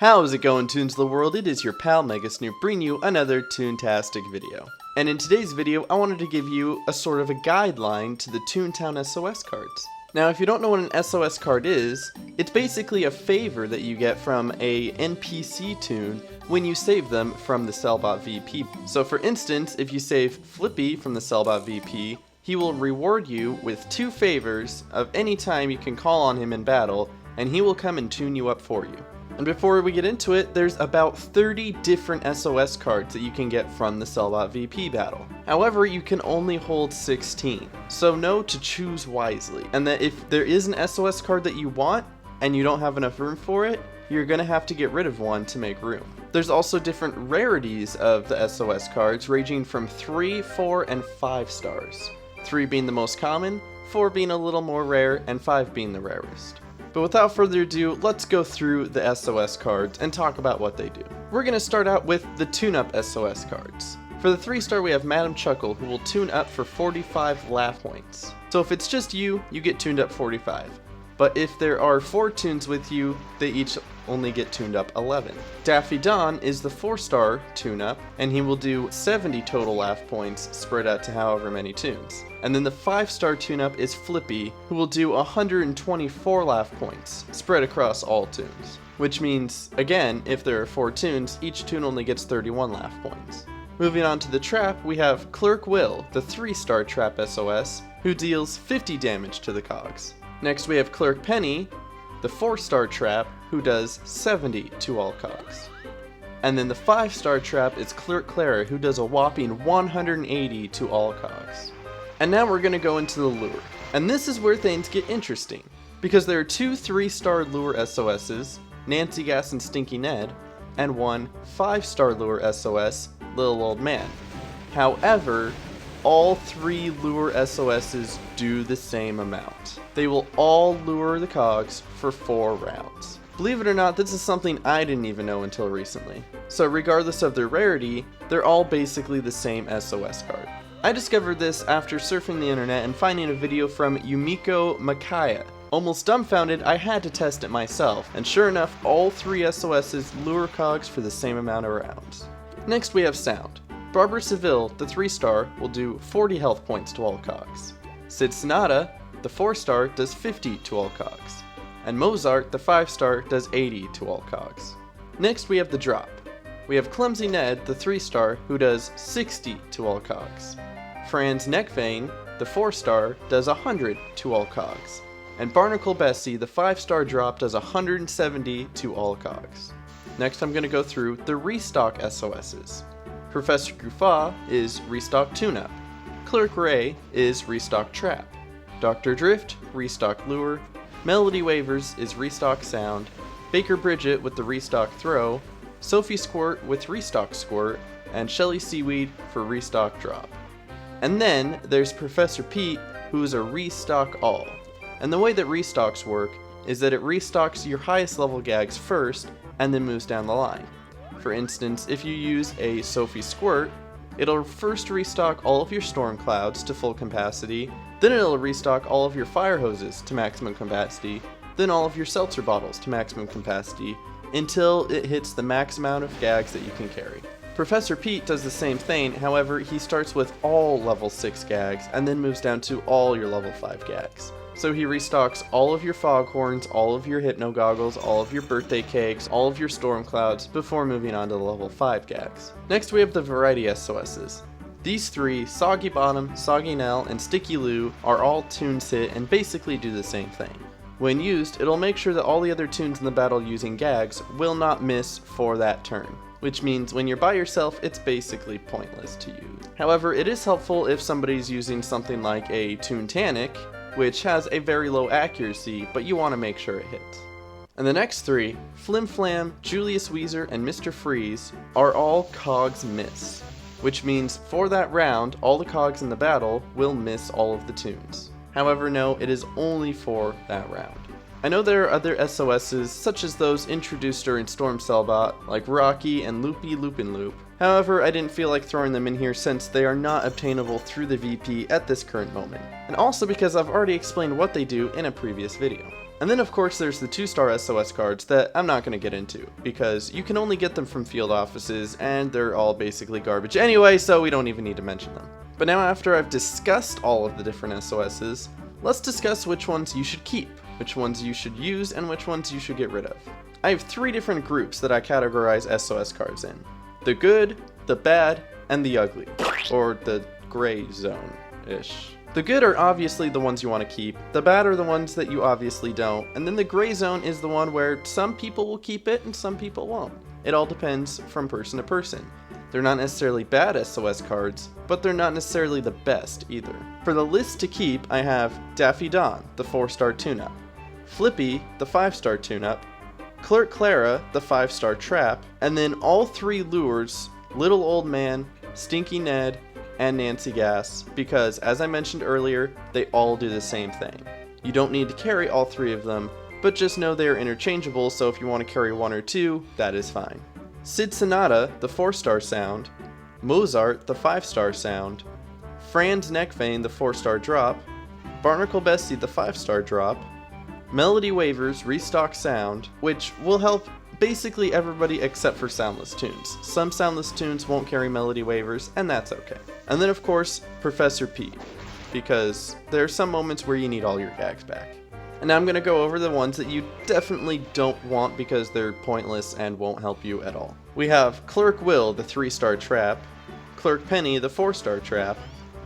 How's it going, Toons of the world? It is your pal Mega Snoop bringing you another Toontastic video. And in today's video, I wanted to give you a sort of a guideline to the Toontown SOS cards. Now, if you don't know what an SOS card is, it's basically a favor that you get from a NPC toon when you save them from the Cellbot VP. So for instance, if you save Flippy from the Cellbot VP, he will reward you with 2 favors of any time you can call on him in battle, and he will come and tune you up for you. And before we get into it, there's about 30 different SOS cards that you can get from the Cellbot VP battle. However, you can only hold 16, so know to choose wisely. And that if there is an SOS card that you want, and you don't have enough room for it, you're gonna have to get rid of one to make room. There's also different rarities of the SOS cards, ranging from 3, 4, and 5 stars. 3 being the most common, 4 being a little more rare, and 5 being the rarest. But without further ado, let's go through the SOS cards and talk about what they do. We're going to start out with the tune-up SOS cards. For the 3-star, we have Madam Chuckle, who will tune up for 45 laugh points. So if it's just you, you get tuned up 45. But if there are 4 toons with you, they each only get tuned up 11. Daffy Don is the 4-star tune-up, and he will do 70 total laugh points spread out to however many toons. And then the 5-star tune-up is Flippy, who will do 124 laugh points spread across all toons. Which means, again, if there are 4 toons, each toon only gets 31 laugh points. Moving on to the trap, we have Clerk Will, the 3-star trap SOS, who deals 50 damage to the cogs. Next we have Clerk Penny, the 4-star trap, who does 70 to all cogs. And then the 5-star trap is Clerk Clara, who does a whopping 180 to all cogs. And now we're going to go into the lure. And this is where things get interesting, because there are 2 3-star lure SOS's, Nancy Gas and Stinky Ned, and 1 5-star lure SOS, Little Old Man. However, all 3 lure SOS's do the same amount. They will all lure the cogs for 4 rounds. Believe it or not, this is something I didn't even know until recently. So regardless of their rarity, they're all basically the same SOS card. I discovered this after surfing the internet and finding a video from Yumiko Makaya. Almost dumbfounded, I had to test it myself, and sure enough, all 3 SOS's lure cogs for the same amount of rounds. Next we have Sound. Barbara Seville, the 3-star, will do 40 health points to all cogs. Sid Sonata, the 4-star, does 50 to all cogs. And Mozart, the 5-star, does 80 to all cogs. Next we have the drop. We have Clumsy Ned, the 3-star, who does 60 to all cogs. Franz Neckvein, the 4-star, does 100 to all cogs. And Barnacle Bessie, the 5-star drop, does 170 to all cogs. Next I'm going to go through the restock SOS's. Professor Guffaw is restock tune-up. Clerk Ray is restock trap. Dr. Drift, restock lure. Melody Wavers is restock sound. Baker Bridget with the restock throw. Sophie Squirt with restock squirt. And Shelly Seaweed for restock drop. And then there's Professor Pete, who is a restock all. And the way that restocks work is that it restocks your highest level gags first and then moves down the line. For instance, if you use a Sophie Squirt, it'll first restock all of your storm clouds to full capacity, then it'll restock all of your fire hoses to maximum capacity, then all of your seltzer bottles to maximum capacity, until it hits the max amount of gags that you can carry. Professor Pete does the same thing, however, he starts with all level 6 gags and then moves down to all your level 5 gags. So he restocks all of your foghorns, all of your hypno goggles, all of your birthday cakes, all of your storm clouds before moving on to the level 5 gags. Next we have the variety SOS's. These 3, Soggy Bottom, Soggy Nell, and Sticky Lou, are all toons hit and basically do the same thing. When used, it'll make sure that all the other toons in the battle using gags will not miss for that turn, which means when you're by yourself, it's basically pointless to use. However, it is helpful if somebody's using something like a Toontanic, which has a very low accuracy, but you want to make sure it hits. And the next 3, Flim Flam, Julius Weezer, and Mr. Freeze, are all cogs miss, which means for that round, all the cogs in the battle will miss all of the toons. However, no, it is only for that round. I know there are other SOS's, such as those introduced during Storm Cellbot, like Rocky and Loopy Loopin' Loop. However, I didn't feel like throwing them in here since they are not obtainable through the VP at this current moment, and also because I've already explained what they do in a previous video. And then of course there's the 2-star SOS cards that I'm not going to get into, because you can only get them from field offices, and they're all basically garbage anyway, so we don't even need to mention them. But now after I've discussed all of the different SOSs, let's discuss which ones you should keep, which ones you should use, and which ones you should get rid of. I have 3 different groups that I categorize SOS cards in: the good, the bad, and the ugly, or the gray zone-ish. The good are obviously the ones you want to keep, the bad are the ones that you obviously don't, and then the gray zone is the one where some people will keep it and some people won't. It all depends from person to person. They're not necessarily bad SOS cards, but they're not necessarily the best either. For the list to keep, I have Daffy Dawn, the 4-star tune-up, Flippy, the 5-star tune-up, Clerk Clara, the 5-star trap, and then all 3 lures, Little Old Man, Stinky Ned, and Nancy Gas, because as I mentioned earlier, they all do the same thing. You don't need to carry all 3 of them, but just know they are interchangeable, so if you want to carry 1 or 2, that is fine. Sid Sonata, the 4-star sound, Mozart, the 5-star sound, Franz Neckvein, the 4-star drop, Barnacle Bessie, the 5-star drop, Melody Waivers, restock sound, which will help basically everybody except for Soundless Toons. Some Soundless Toons won't carry Melody Waivers, and that's okay. And then of course, Professor P, because there are some moments where you need all your gags back. And now I'm going to go over the ones that you definitely don't want because they're pointless and won't help you at all. We have Clerk Will, the 3-star trap, Clerk Penny, the 4-star trap,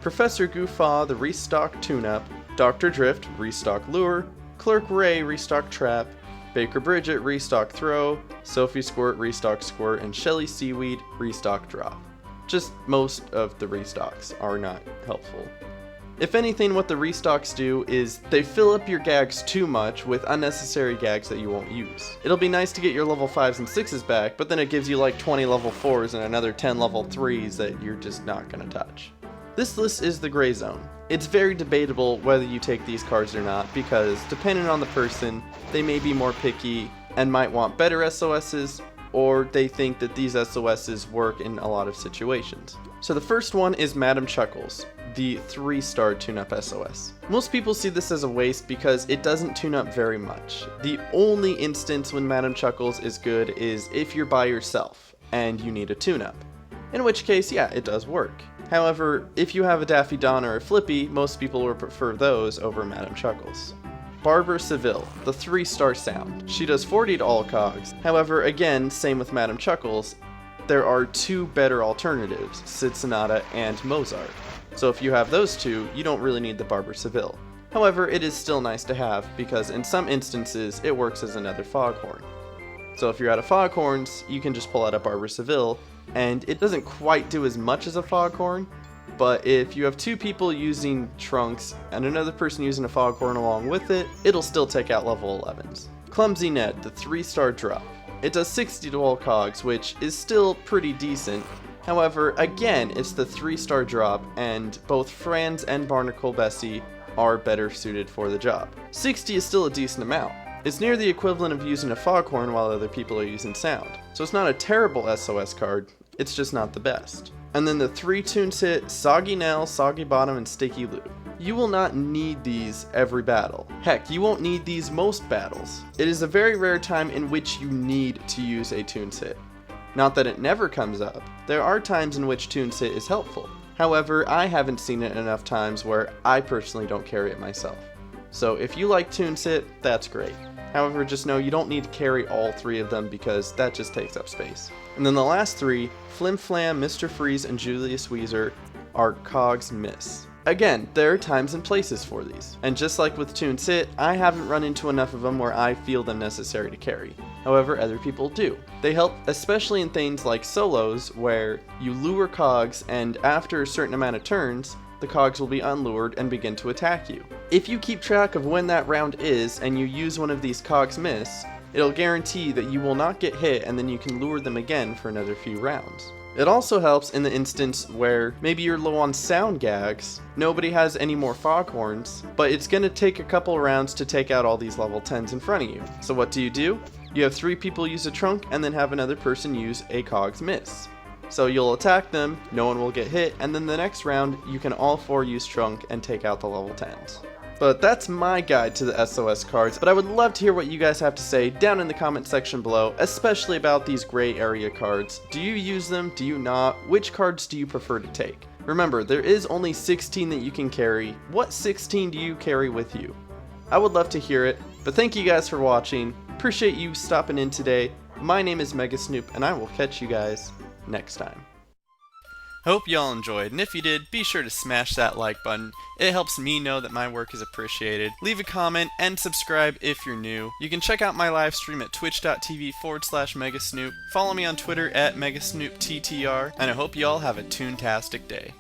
Professor Guffaw, the restock tune-up, Dr. Drift, restock lure, Clerk Ray, restock trap, Baker Bridget, restock throw, Sophie Squirt, restock squirt, and Shelly Seaweed, restock drop. Just most of the restocks are not helpful. If anything, what the restocks do is they fill up your gags too much with unnecessary gags that you won't use. It'll be nice to get your level 5s and 6s back, but then it gives you like 20 level 4s and another 10 level 3s that you're just not gonna touch. This list is the gray zone. It's very debatable whether you take these cards or not, because depending on the person, they may be more picky and might want better SOSs, or they think that these SOSs work in a lot of situations. So the first one is Madam Chuckles, the 3-star tune-up SOS. Most people see this as a waste because it doesn't tune up very much. The only instance when Madam Chuckles is good is if you're by yourself and you need a tune-up, in which case, yeah, it does work. However, if you have a Daffy Dawn or a Flippy, most people will prefer those over Madam Chuckles. Barbara Seville, the 3-star sound. She does 40 to all cogs. However, again, same with Madam Chuckles, there are 2 better alternatives, Sid Sonata and Mozart. So if you have those 2, you don't really need the Barbara Seville. However, it is still nice to have, because in some instances, it works as another foghorn. So if you're out of foghorns, you can just pull out a Barbara Seville, and it doesn't quite do as much as a foghorn, but if you have 2 people using trunks and another person using a foghorn along with it, it'll still take out level 11s. Clumsy Ned, the 3-star drop. It does 60 to all cogs, which is still pretty decent. However, again, it's the 3-star drop, and both Franz and Barnacle Bessie are better suited for the job. 60 is still a decent amount. It's near the equivalent of using a foghorn while other people are using sound. So it's not a terrible SOS card, it's just not the best. And then the 3 Toons hit, Soggy Nell, Soggy Bottom, and Sticky Lou. You will not need these every battle. Heck, you won't need these most battles. It is a very rare time in which you need to use a Toons hit. Not that it never comes up, there are times in which Toons hit is helpful. However, I haven't seen it enough times where I personally don't carry it myself. So if you like Toons hit, that's great. However, just know you don't need to carry all 3 of them because that just takes up space. And then the last 3, Flim Flam, Mr. Freeze, and Julius Weezer, are cogs miss. Again, there are times and places for these. And just like with Toons hit, I haven't run into enough of them where I feel them necessary to carry. However, other people do. They help especially in things like solos where you lure cogs and after a certain amount of turns, the cogs will be unlured and begin to attack you. If you keep track of when that round is and you use one of these cogs miss, it'll guarantee that you will not get hit and then you can lure them again for another few rounds. It also helps in the instance where maybe you're low on sound gags, nobody has any more foghorns, but it's going to take a couple rounds to take out all these level 10s in front of you. So what do? You have 3 people use a trunk and then have another person use a cogs miss. So you'll attack them, no one will get hit, and then the next round you can all 4 use trunk and take out the level 10s. But that's my guide to the SOS cards, but I would love to hear what you guys have to say down in the comment section below, especially about these gray area cards. Do you use them? Do you not? Which cards do you prefer to take? Remember, there is only 16 that you can carry. What 16 do you carry with you? I would love to hear it, but thank you guys for watching. Appreciate you stopping in today. My name is Mega Snoop, and I will catch you guys next time. Hope y'all enjoyed, and if you did, be sure to smash that like button. It helps me know that my work is appreciated. Leave a comment and subscribe if you're new. You can check out my live stream at twitch.tv/Megasnoop. Follow me on Twitter at MegasnoopTTR, and I hope y'all have a toontastic day.